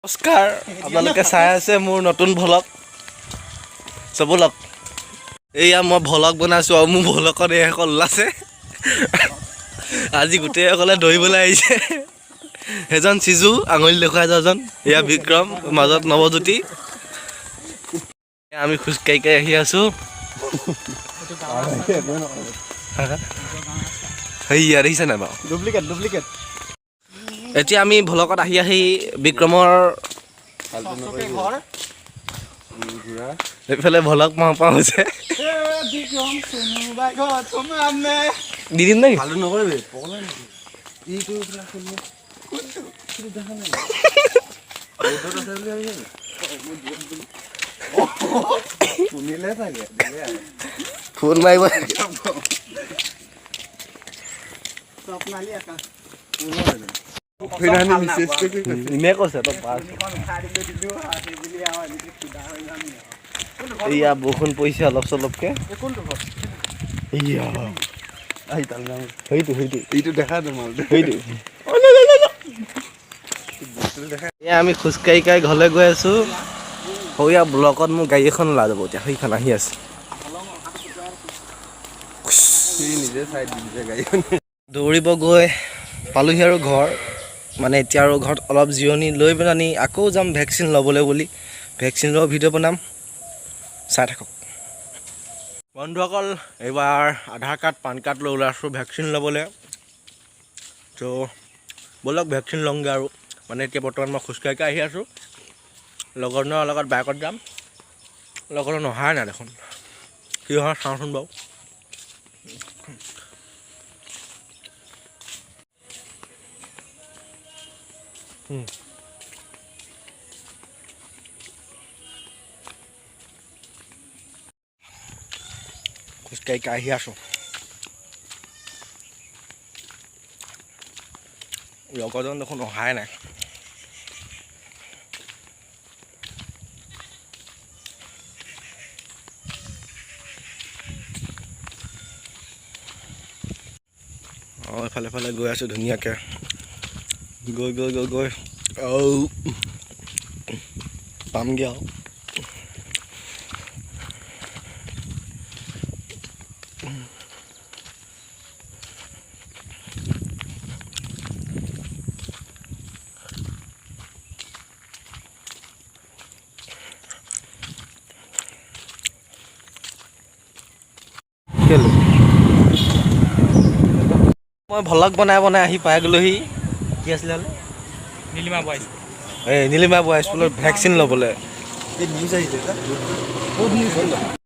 নমস্কাৰ আপোনালোকে চাই আছে মোৰ নতুন ভ্লগ চবলক এয়া মই ভ্লগ বনাইছো আৰু মোৰ ভ্লগত এইসকল ওলাইছে আজি গোটেইসকলে দৌৰিবলৈ আহিছে এজন চিজু আঙুলি দেখুৱাই যাজন এয়া বিক্ৰম মাজত নৱজ্যোতি আমি খোজকাঢ়ি আহি আছো হেয়া দেখিছে নাই বাৰু ডুপ্লিকেট এতিয়া আমি ভ্লগত আহি বিক্ৰমৰ এইফালে ভ্লগ পাওঁ হৈছে দি দিম নেকি ভালো নকৰিবি ফোন মাৰিব ইনে কৈছে তই এয়া বৰষুণ পৰিছে অলপ চলপকে এইটো দেখা তোমাৰ এয়া আমি খোজকাঢ়ি ঘৰলৈ গৈ আছো সৌয়া ব্লকত মোৰ গাড়ী এখন ওলাই যাব এতিয়া সেইখন আহি আছে দৌৰিব গৈ পালোহি আৰু ঘৰ মানে এতিয়া আৰু ঘৰত অলপ জিৰণি লৈ পেলাই আকৌ যাম ভেকচিন ল'বলৈ বুলি ভেকচিন লোৱা ভিডিঅ' বনাম চাই থাকক বন্ধুসকল এইবাৰ আধাৰ কাৰ্ড পান কাৰ্ড লৈ ওলাইছোঁ ভেকচিন ল'বলৈ ত' ব'লক ভেকচিন লওঁগৈ আৰু মানে এতিয়া বৰ্তমান মই খোজকাঢ়ি আহি আছোঁ লগৰজনৰ লগত বাইকত যাম লগৰজন অহাই নাই দেখোন কি হয় চাওঁচোন বাৰু খোজকাঢ়ি আহি আছোঁ লগৰজন দেখোন অহাই নাই এফালে গৈ আছোঁ ধুনীয়াকৈ গৈ পামগৈ আৰু মই ভ্লগ বনাই আহি পাই গ'লোহি কি আছিলে নীলিমা বইজ এই নীলিমা বইজ স্কুলত ভেকচিন ল'বলৈ এই নিউজ আহিছে